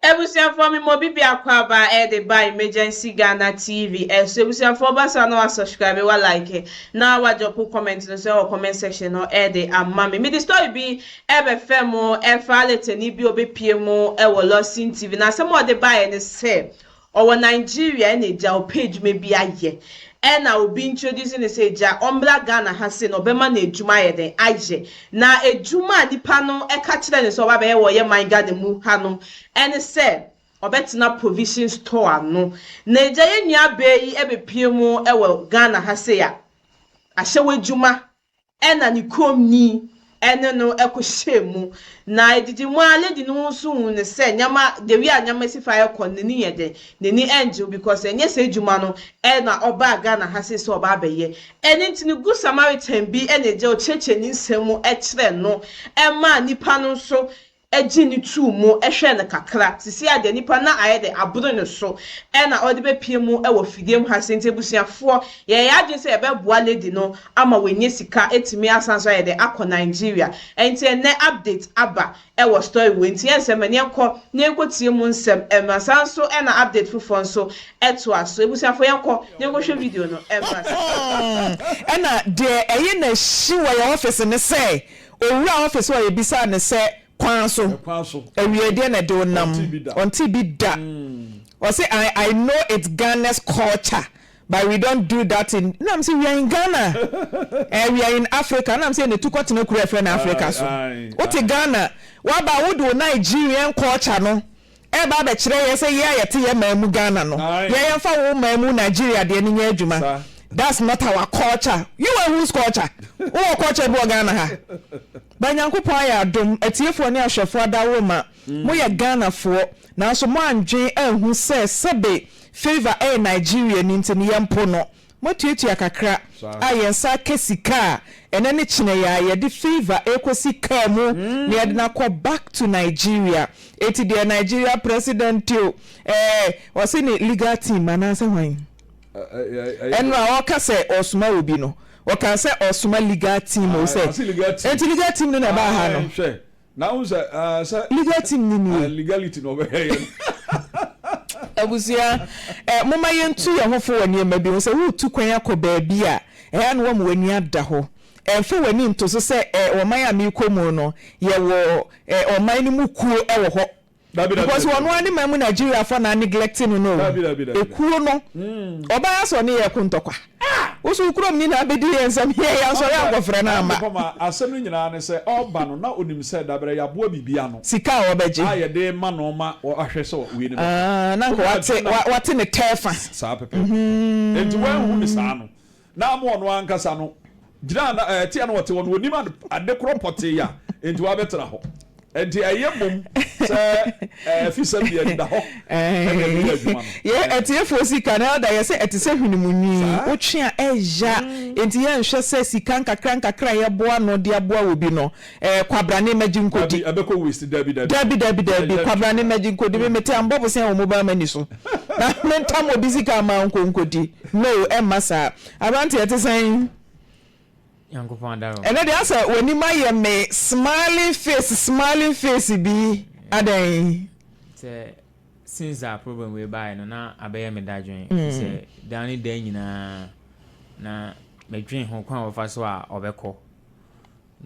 Ebusia for me mo bibi akwaba the by emergency Ghana TV. So ebusia for basa no subscribe wa like na wa drop comment no say or comment section no the amami. Me the story be FM o e fa lete ni bi obepie mo e wo Lawson TV. Na some of the buy ne say our Nigeria na ja page me bi aye. And I will be introducing the say ja ombra Ghana has no bema na ejuma ye den aje na ejuma nipa no e ka kire ne so ba be wo ye man garden mu hanom and say obetina provision store no na eja ye nua be yi e be pie mu e wo Ghana ha say ya ahye wejuma e na ni komni ene no ekohyemu na edidi mu aledi no so ne se nyama de wi anyama sifa ye kon ne ni yede ne ni angel because enye se ejuma no e na oba Ghana ha se so oba abeye ene ntini good Samaritan bi ene je o cheche ni nsemu e kire no e ma nipa no so eji ni tu mu ehwe ne kakra sisi ade nipa na aye de aburo ne so e na ode be pie mu e wo fidiem ha sente busuafo ye ya adwe se e be boa lady no ama wenye sika etimi asanso aye de akọ Nigeria enti ne update aba e wo story wenti ensem ne enko ne enkotie mu nsem e masanso e na update fufo nso eto aso ebusuafo yenko ne enko video no e mas e na de eye na hyi wo your office ne say owura office wo ye bisa ne say Kwanso. Ewiede na de onam. Onti bi da. Or say I know it's Ghana's culture, but we don't do that in. No, I'm saying we are in Ghana. And we are in Africa. And I'm saying the two continents we are in Africa. So, what in Ghana? What about we do Nigerian culture no? Eba be kire ye say yeah yete ye mamu Ghana no. Ye ye fa wo mamu Nigeria de ni nya adwuma. That's not our culture. You are whose culture? Who culture bo Ghana ha? Banyankopon ya dom etiefo ne ahwefo adawo ma mo ye Ghana fo na so mo andwen ehun se sebe favor Nigeria ni ntini yempo no mo tuetua kakra ayensa kesika ene ne kine ya ye de favor ekosika mu ne ye de na ko back to Nigeria eti de Nigeria president o wase ne legal team ananse hwan eno a waka se osuma obi no waka say osuma legal team o say enti legal team no na ba ha no hwe na unsa say legal team ni legality no be here abusia moma yentu ye hofo wani ema bi say wo tu kwan akoba bia no wo wani ada ho emfe wani nto so say wo man ya mi komu no ye wo oman ni mukuo wo ho because one one mamu Nigeria for na neglecting no ekuro no oba aso ne ye kuntokwa usu ukrom ni na bedi ensam ye ya so ya nkofre na ama asem no nyina ne se oba no na onim se dabere ya boa bibia no sika obeje aye de ma no ma ahwe so we ni na ko wate ne tefa sa pepe enti wan hu ni sa no na mo no ankasa no gira na tie no wote wonim ade kropote ya enti wa betra ho enti ayemum se Afisem bi da ho ye etiefo sika na da ye se etise hwinimunyi otwe a eja enti ye nhwe se sika nkakra ye boa no de aboa obi no kwabrane maginkodi abeko waste dabi kwabrane maginkodi be mete ambobo se o mobile money so na mentam obi sika ma nkonkodi no emasa abantu etisen and then they answer when you my me smiling face be adan since our problem we buy no na abeye me dadwen say dani dan nyina na medwen ho kwan ofa so a obekọ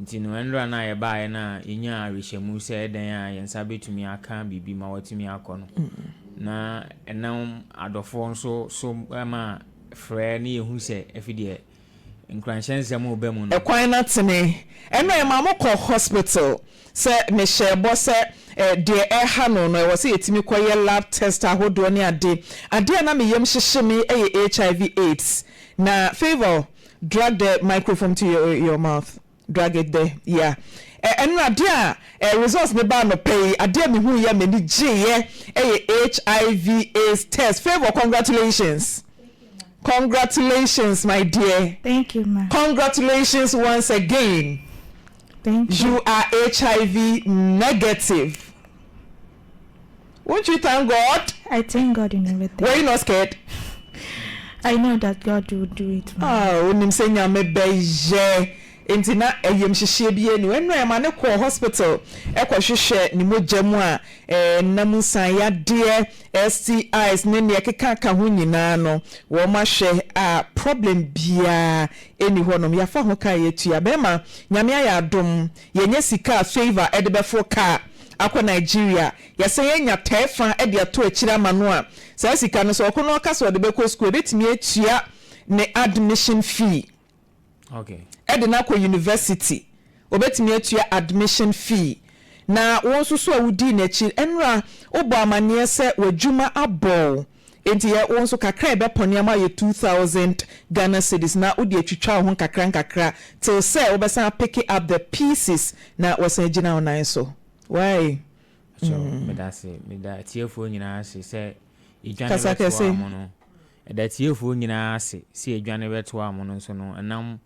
nti no enra na ye buy na yenya rehemu say dan a yensa betumi aka bibi ma watumi akọ no na enam adofo nso so ma frɛ ne yehu say efide nkranhyensem obemu no ekwan na tene eno e ma mokọ hospital se me shebo se de ha no no wo se yetimi koye lab test ahodo ne ade na me yem hyehye me HIV AIDS na favor drag the microphone to your mouth drag it there yeah eno ade results ne ba no pay ade me hu ye me ni gye HIV AIDS test favor congratulations. Congratulations, my dear. Thank you, ma. Congratulations once again. Thank you. You are HIV negative. Won't you thank God? I thank God in everything. Were you not scared? I know that God will do it, ma. Oh, unim senya me beje. enti na eyem hyehye bi eni enno e ma ne kɔ hospital e kɔ hwehwɛ ni mogya mu a nam san ya de STIs ne ne keka ho nyinaa no wo ma hwɛ a problem bia eni honom ya fa ho ka yetua be ma nyame ya adom yenye sika favor e de befo ka akɔ Nigeria yɛsɛ yɛnya tɛfa e de ato akira ma no a saa sika no so ɔkono ɔka so de bɛkɔ school betimi atua ne admission fee. Okay. E de na kɔ university obetimi atua admission fee na won so so awudi na chi enra obo amane sɛ wadwuma abɔ enti ye won so kakra be pɔne ama ye 2000 Ghana cedis na odi atwitwa ho kakra till say obesan pick up the pieces na wasan gina onan so why so me da tiefo nyina se sɛ edwane beto amu no da tiefo nyina se edwane beto amu no so no enam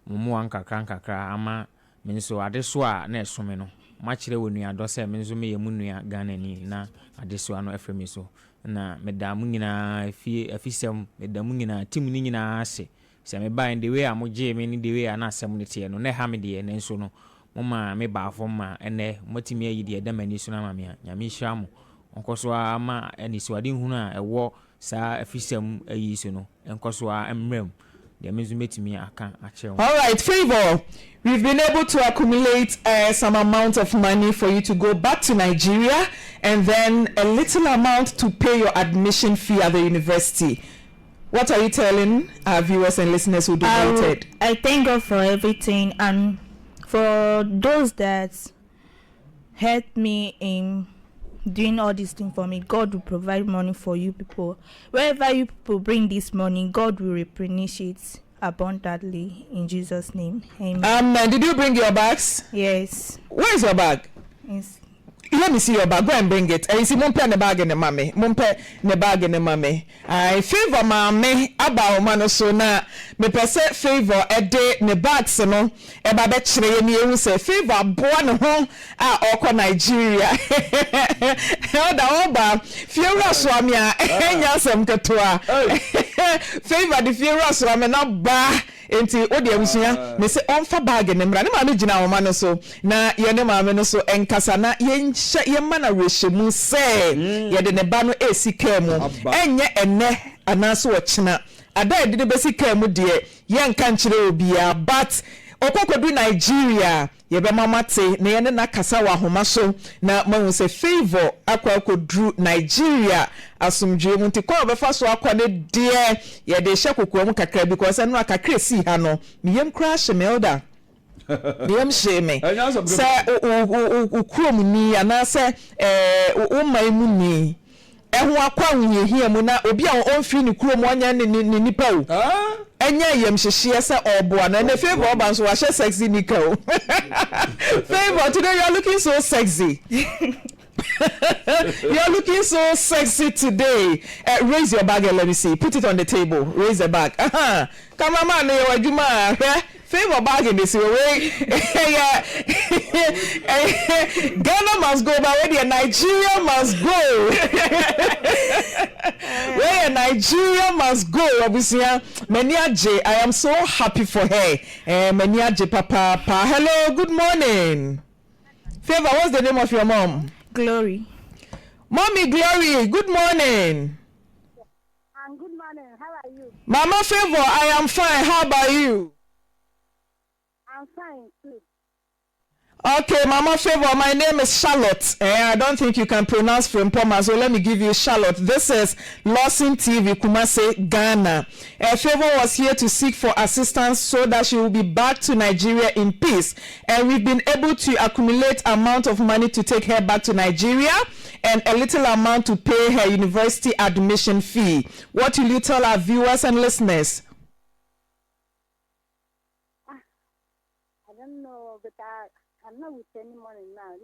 mumu an kakra ama me nso ade so a na esome no ma kire wonu adɔ sɛ me nso me yemu nua Ghana ni na ade so ano efremi so na me da mu nyina afisem me da mu nyina tim ni nyina ase se me ba the way amogye me ni the way na asem ne tie no na ha me de ne nso no mama me ba afọ ma ene motimi ayi de da mani so na ma me nyame hia mo onkoso ama eni so ade hunu a ewo saa afisem ayi so no enkoso a emrem the mezumetimi aka ache. All right, Favor, we've been able to accumulate some amount of money for you to go back to Nigeria and then a little amount to pay your admission fee at the university. What are you telling our viewers and listeners who donated? I thank God for everything, and for those that helped me in doing all these things for me. God will provide money for you people. Wherever you people bring this money, God will replenish it abundantly in Jesus' name. Amen. Did you bring your bags? Yes. Where is your bag? Yes. Let me see your bag. Go and bring it. And you see, mumpe ne bag in the mame. Mumpe ne bag in the mame. I favor mame aba omano so na me pese favor ede ne bag se no e ba be kire ni ehu se favor boa ne ho a okọ Nigeria. Oda oba fiora so ame a enya sem ketoa. Favor the fiora so ame na ba enti odi abusia me se onfa bag ne mra ne ma me gina wo ma no so na ye ne ma me no so enkasa na ye ma na rehemu se ye de ne ba no esika mu enye enne anaso wo kina ada de besika mu de ye nka nkire obia but okokodu Nigeria ye be mamate na ye ne na kasa wa homa so na mahu se Favor akwakodru Nigeria asumdwe mu nti kwa obefa so akwa ne de ye de hye kokoro mu kakra because eno akakra si ha no miyem kra shemelda miyem sheme se ukrom ni anase umai mu ni ehu akwa nwunye hia mu na obi a onfiri ni krom onya ni nipa o enya yem hyehye se oboa na ne Favor oba so wa hye sexy nika o Favor, today you are looking so sexy. You're looking so sexy today. Raise your bag and let me see. Put it on the table. Raise the bag. Come on, man. Favor bag in this way. Ghana must go, but where Nigeria must go. Where Nigeria must go. Obviously, Mania J. I am so happy for her. Mania J. Papa. Hello. Good morning. Favor, what's the name of your mom? Glory. Mommy Glory, good morning. Good morning. How are you? Mama Favor, I am fine. How about you? I'm fine too. Okay, Mama Favor, my name is Charlotte. I don't think you can pronounce from Poma, so let me give you Charlotte. This is Lawson TV, Kumase, Ghana. Favor was here to seek for assistance so that she will be back to Nigeria in peace. And we've been able to accumulate amount of money to take her back to Nigeria and a little amount to pay her university admission fee. What will you tell our viewers and listeners? I don't know, but I'm not with any money now.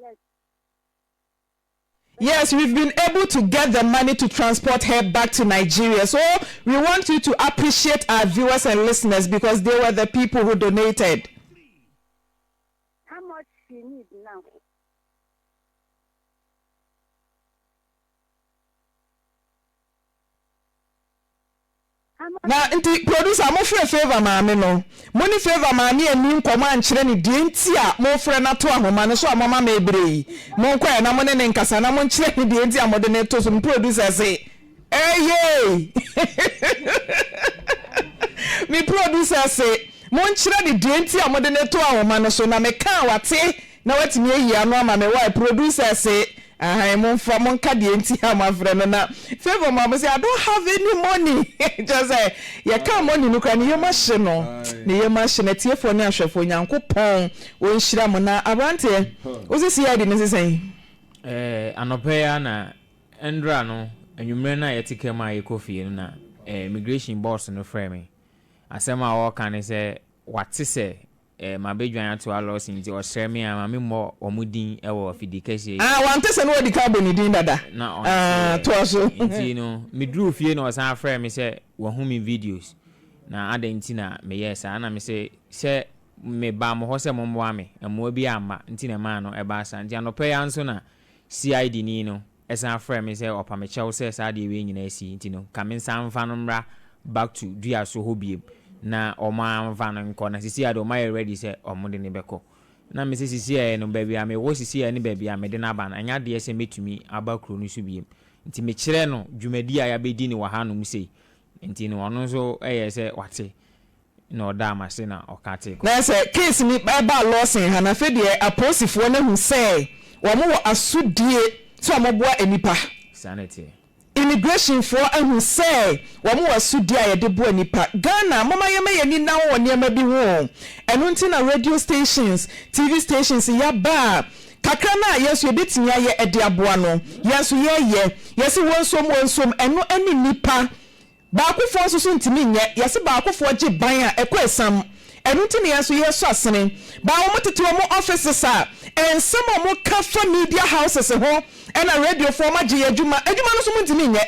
Yes, we've been able to get the money to transport her back to Nigeria. So we want you to appreciate our viewers and listeners because they were the people who donated. How much do you need now? na nti producer mo frɛ favor maame no mo ni favor maame ani nkɔmɔ ankyerɛ ne die nti a mo frɛ na to ahoma no so amama ma ebrei mo nkɔ na mo ne nkasa na mo nkyerɛ ne die nti a mo de ne to so producer say hey me producer say mo nkyerɛ ne die nti a mo de ne to ahoma no so na me ka wate na watimi ayi ano ama me why producer say mon from mon kadienti my friend na favor mama say I don't have any money just say you come money no kan you machine no ne you machine tiefo ne ahwefo nyankopon won hira mo na abante o se sia de ne sesen anope ya na endra no anwumre na yetike ma yekofie na immigration boss no frame asema wo kan say wate say ma bedwan ato Lawson nti osreme a ma memmo omudin ewo fidikese wante se no di carbon din dada na to so nti no me dru fie no osan frame say wo hu me videos na adanti na me yes na me say me ba mo ho se mo mwa me emo bi ama nti na ma no eba sa nti anope ya nso na CID ni no esan frame say opa me chew say sa de we nyina asi nti no ka me san fa no mra back to dua so hobiem na oma van nko na sisi ade oma ready say omode ne beko na me sisi e no baby am wo sisi e ne baby am de na ba na anya de ese metumi abakro no so biem nti me kire no dwumadi a ya bedi ni wa hanom sei nti no ono so eye say wate na oda ma se na okate ko na say case ni ba Lawson ha na fe de aposifo na hu say wo mo asudie so amoboa enipa sanity immigration for ahu say wo mo asudi a yede bo anipa Ghana mama yema yani na wo niema bi ho eno nti na radio stations TV stations ya ba kakra na yeso ebetimi aye ede aboa no yeso yesi wonsom eno ani nipa ba akofo so ntimi nye yesi ba akofo gye ban a ekosam eno nti na yeso asene ba wo motete wo offices a ensem mo ka media houses ho ena radio for ma gye adwuma no so muntimi nye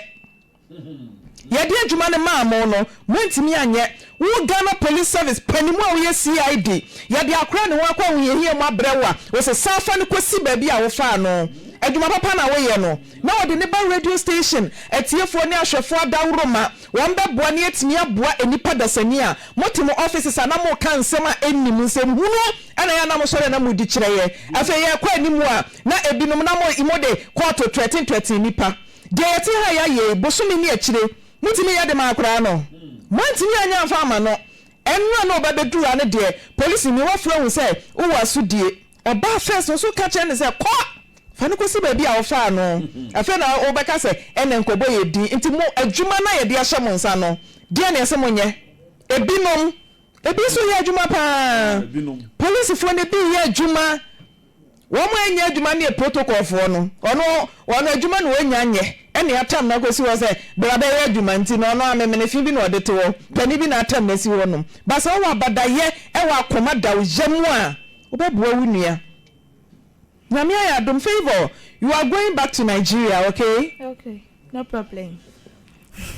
ye de adwuma ne maamo no muntimi anye wo Ghana Police Service panimu a wo CID ye de akora ne ho akwa wo ye hie mu abrewa wo se safa ne kosi ba bi a wo fa no adwuma papa na wo ye no na wo de ne ba radio station etiefo ne ahwefo adawroma won beboa ne etimi aboa enipa dasani a motimo offices ana mo kan nsem a ennim nsem hunu ana ya na mo sore na mo di kireye afa ye kwa animu a na ebinom na mo imode court 13 nipa de yeti ha ya ye bosumi ne akire mutimi ya de makora no mantimi anya afa ama no enwa no babedu ane de police ni wo fra hu say wo wasudie oba first so ka che ne say ko fane ko si ba bi a wo fa no afa na wo beka say ene nkobo ye din nti mo adwuma na ye de ahye mo nsa no de na ese mo nye ebi so ye adwuma pa police fo ne bi ye adwuma wo mo anya adwuma ne protocol fo no ono adwuma no anya nye ene atam na kosi wo say brada ye adwuma nti no ono amemene fi bi na odete wo pani bi na atam na si wo no ba so wo abadaye e wa akoma da wo jemu a wo beboa wunua na me ya dom favor you are going back to Nigeria, okay no problem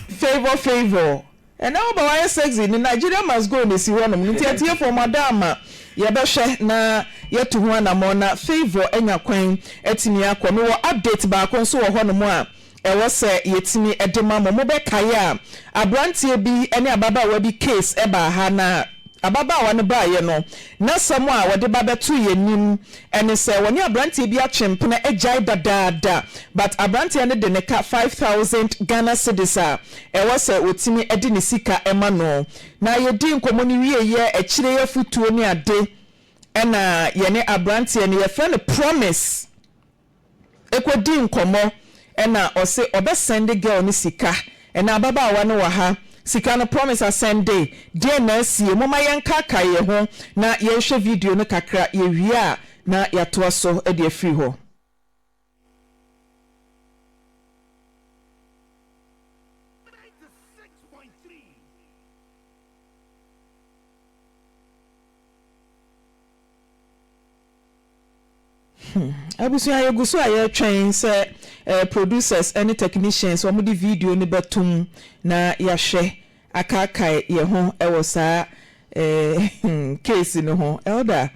favor and now ba why sexy in Nigeria must go ne si wo no nti atie for madama ye be hwe na ye to ho na mo na favor enya kwan etimi akọ me wo update ba akọ so wo ho no mo a ewo se yetimi edema mo be kae a abrantie bi ene ababa wa bi case e ba ha na ababa wa ne ba ye no na samo a wode ba beto ye nim ene se woni abrantie bi achempena agai dadaada but abrantie ne de ne ka 5000 Ghana cedis a ewo se otimi edi ne sika ema no na ye di nkomo ni wie ye akire ye futuo ni ade ena ye ne abrantie ne ye friend promise ekodi nkomo ena ose obe send girl ni sika ena ababa wa ne wa ha sika no promise a Sunday de na sie moma yenka kaye ho na ye hwe video no kakra ye wia na ya to so e de free ho abusu aye gusu aye twen se producers and technicians wo di video ni betum na ya hwe akakai ye ho e wo saa case no ho elder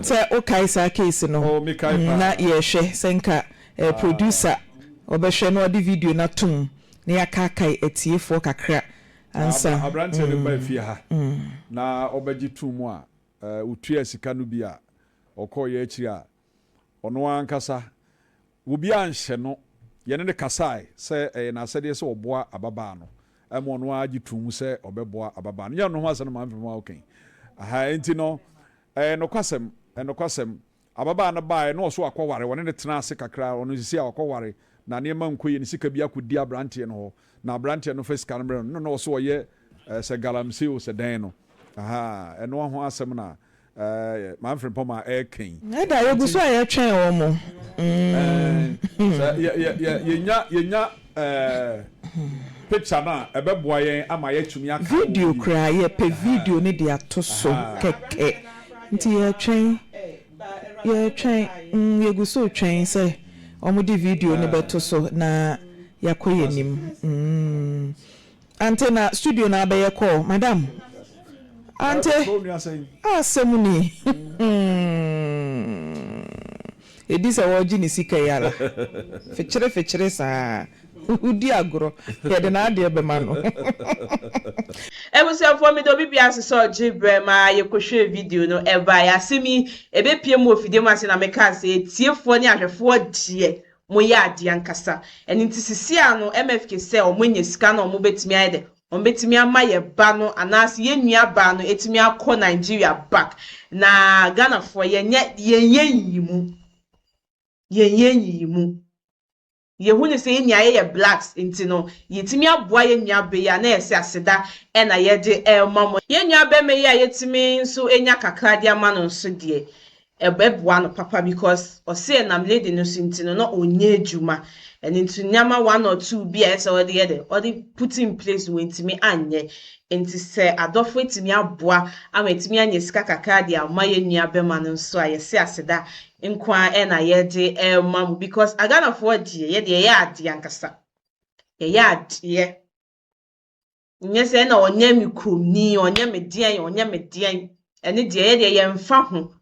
se o kai saa case no ho na ye hwe senka producer obehwe no di video na tum na ya akakai etiefo kakra ansa abrante ne ba fie ha na obegi tumu a utua sika no bi a okoye akiri a ono ankasa obi anhye no ye ne kasai se na asede se oboa ababa no ema ono agi tumu se obeboa ababa no ye no ho asene ma mfem okay aha enti no nokwasem ababa na bae no so akwaware wone ne tena ase kakra ono sisi akwaware na ne ma nkoye ne sika bi akodi abrante no ho na abrante no fasika no so ye se galamsey o se den no aha eno ho asem na manfrem poma ken da yeguso aye twen wo mo yenya picture na ebeboa yen ama ye tumi aka video kra ye pe video ne dia to so keke nti ye twen yeguso twen se omo di video ne beto so na yakoye nim antena studio na abaye call madam ante asemuni edisa woji ni sika yala fechire sa udi agro yede na ade be mano ebusiafo mi do bibia so jibre ma yekohwe video no eba ya semi ebepie mu ofide mu ase na meka se tiefo ni ahwefo die mo ya ade ankasa eni ntisisi ano MFK se o monye sika na o mo betimi ayede on betimi amaye ba no anase ye nua ba no etimi akọ Nigeria back na Ghana for yenyimu yehune se nya ye blacks enti no yetimi aboa ye nua be ya na ese aseda e na ye de mamo ye nua be me ya yetimi nso enya kakra dia ma no nso de ebeboa no papa because o say na lady no sinti no na onye adwuma and into nyama 1 or 2 bi ese o de put in place when timi anye enti se adofo etimi aboa ama etimi anye sika kakra dia ama ye nua be ma no nso a ye se aseda nkwa na ye de mam because agana for die ye de ye ade ankasa ye ade nye se na onye mi kromni onye me dian ene de ye de ye mfa ho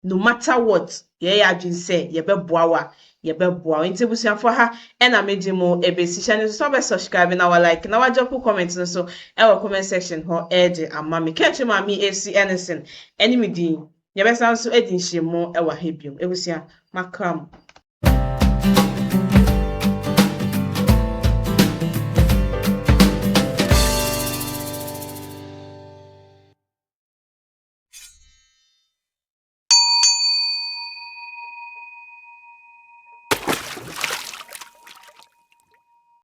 no matter what ye adwin say ye beboa enti busuafo ha na medimo ebesi channel so be subscribe na wa like na wa drop comment no so e wa comment section ho e de ama me catch ma me AC anything eni me din ye be san so edin hyemo e wa hebium ebusia makam